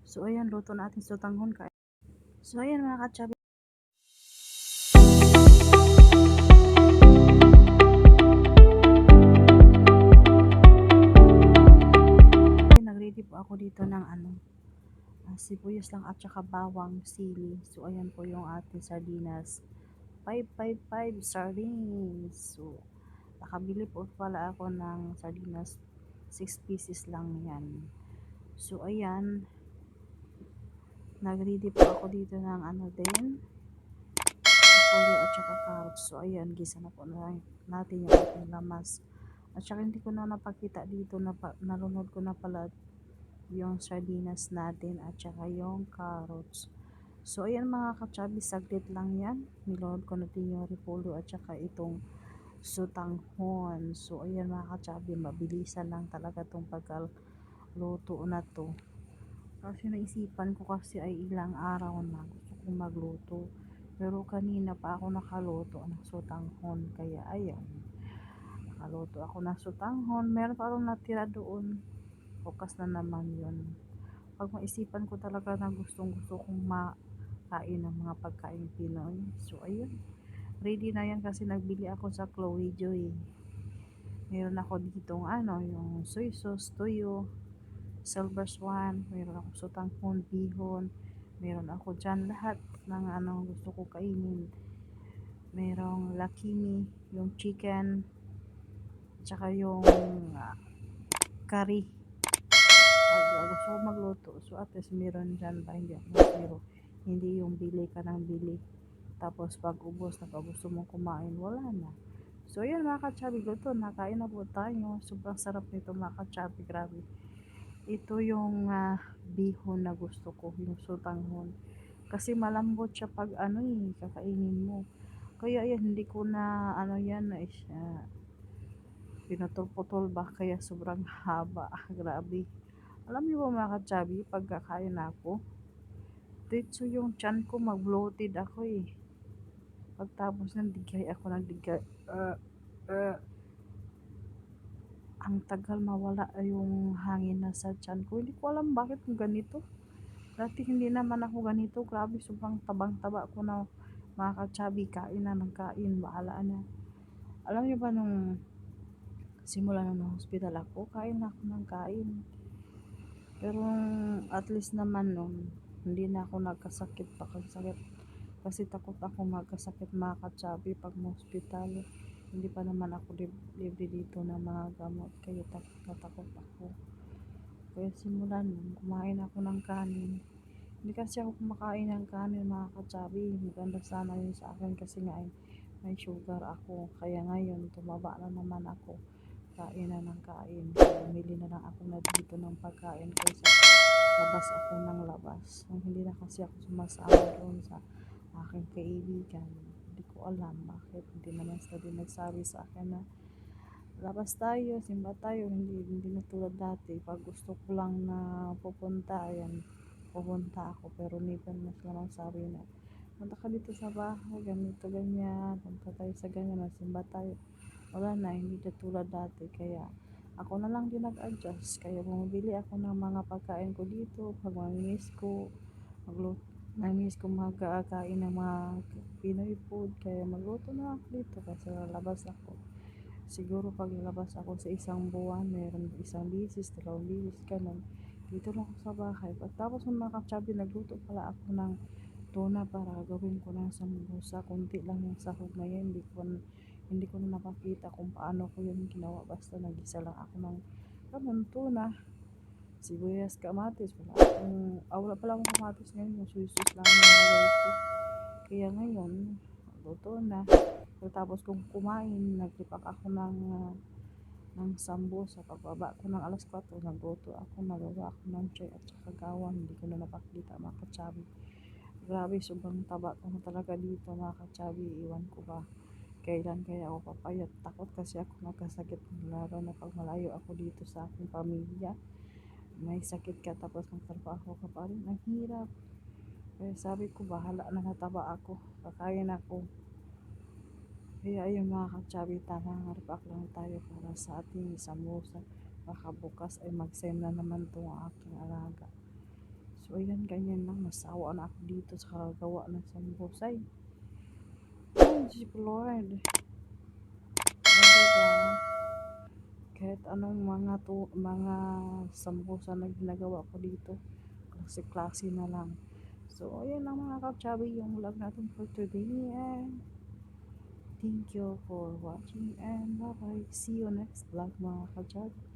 So ayan, luto natin sotanghon ka. So ayan mga katsabi, nagready po ako dito ng sibuyas lang at saka bawang, sili. So ayan po yung ating sardinas. 555 sardines. So nakabili po pala ako ng sardinas. 6 pieces lang yan. So ayan, nagready po ako dito ng din repolyo at saka carrots. So ayan, gisa na po natin yung ating lamas. At saka hindi ko na napakita dito na nalunod ko na pala yung sardinas natin at saka yung carrots. So ayan mga katsabi, saglit lang yan. Nilunod ko na din yung repolyo at saka itong sotanghon. So ayan mga katsabi, mabilisan lang talaga itong pagkaluto na to. Kasi naisipan ko kasi ay ilang araw na gusto kong magluto. Pero kanina pa ako nakaluto ng sotanghon. Kaya ayan, nakaluto ako ng sotanghon. Meron pa akong natira doon. Bukas na naman yun. Pag maisipan ko talaga na gustong gusto kong makain ng mga pagkain Pinoy. So ayun, ready na yan kasi nagbili ako sa Chloe Joy. Meron ako ditong yung soy sauce, toyo, silver swan, meron ako sotanghon, bihon, meron ako dyan lahat ng gusto ko kainin. Merong lakimi, yung chicken, tsaka yung curry. Pag gusto ko magluto, so at least meron dyan ba, hindi ako zero. Hindi yung bili ka ng bili. Tapos pag ubos na pag gusto mong kumain, wala na. So ayan mga katsabi, luto, nakain na po tayo. Sobrang sarap nito mga katsabi, grabe. Ito yung bihon na gusto ko, yung sotanghon. Kasi malambot siya pag kakainin mo. Kaya ayan, hindi ko na yan na pinutol-putol ba, kaya sobrang haba. Grabe. Alam niyo ba mga katsabi, pagkakain ako, dito yung chan ko, mag-bloated ako eh. Pagtapos ng digay ako ng digay, ang tagal mawala yung hangin na sa chan ko. Hindi ko alam bakit kung ganito. Dati hindi naman ako ganito. Grabe, sobrang tabang-taba ko na mga katsabi. Kain na ng kain, bahala na. Alam niyo ba nung simula na ng hospital ako, kain na ako ng kain. Pero at least naman nun, hindi na ako nagkasakit pa kasakit. Kasi takot ako magkasakit mga katsabi pag hospital. Hindi pa naman ako libre dito ng mga gamot. Kaya takot ako. Kaya simula nun, kumain ako ng kanin. Hindi kasi ako kumakain ng kanin mga katsabi. Maganda sana yun sa akin kasi nga may sugar ako. Kaya ngayon, tumaba na naman ako. Kain na ng kain. Bumili na lang ako na dito ng pagkain kaysa labas ako ng labas. Hindi na kasi ako sumasama doon sa aking kaibigan. Hindi ko alam bakit. Hindi naman sila din nagsabi sa akin na labas tayo, simba tayo. Hindi na tulad dati. Pag gusto ko lang na pupunta, ayan, pupunta ako. Pero hindi pa na sila magsabi na punta ka dito sa bahay, ganito, ganyan. Punta tayo sa ganyan, simba tayo. Wala na, hindi na tulad dati. Kaya ako na lang din nag-adjust. Kaya bumibili ako ng mga pagkain ko dito. Pag mamimiss ko, mamimiss ko magkakain ng mga Pinoy food. Kaya magluto na ako dito kasi lalabas ako. Siguro pag lalabas ako sa isang buwan, meron isang bisis, dalawang bisis, ganun. Dito lang ako sa bahay. Pagtapos ng mga katsabi, nagluto pala ako ng tuna para gawin ko ng sambusa. Kunti lang yung sahog na yan. Hindi ko na napakita kung paano ko yun ginawa. Basta nagisa lang ako ng tuna, sibuyas, kamatis. Wala pala akong kamatis ngayon. Yung suisus lang yung nalagay ko. Kaya ngayon, luto na. Tapos kung kumain, nagtipak ako ng sambusa. Pagbaba ko ng alas 4, nagluto ako, nagawa ako ng chay at saka gawan. Hindi ko na napakita mga katsabi. Grabe, sobrang taba ko na talaga dito mga katsabi. Iwan ko ba kailan kaya ako papayat. Takot kasi ako magkasakit. Lalo na pag malayo ako dito sa aking pamilya. May sakit ka tapos magtrabaho ka pa rin. Ang hirap. Kaya sabi ko, bahala na, nataba ako. Kakain ako. Kaya ayun mga katsabi, harap lang tayo para sa ating samosa. Baka bukas ay mag-send na naman itong aking alaga. So So, ayan, ganyan lang. Nasawa na ako dito sa kagawa ng sambusay. Ay, Diyos ko, Lord. O, diba? Kahit anong mga sambusa na ginagawa ko dito, klase-klase na lang. So, ayan lang mga ka-chubby yung vlog natin for today. And thank you for watching and bye-bye. See you next vlog mga ka-chubby.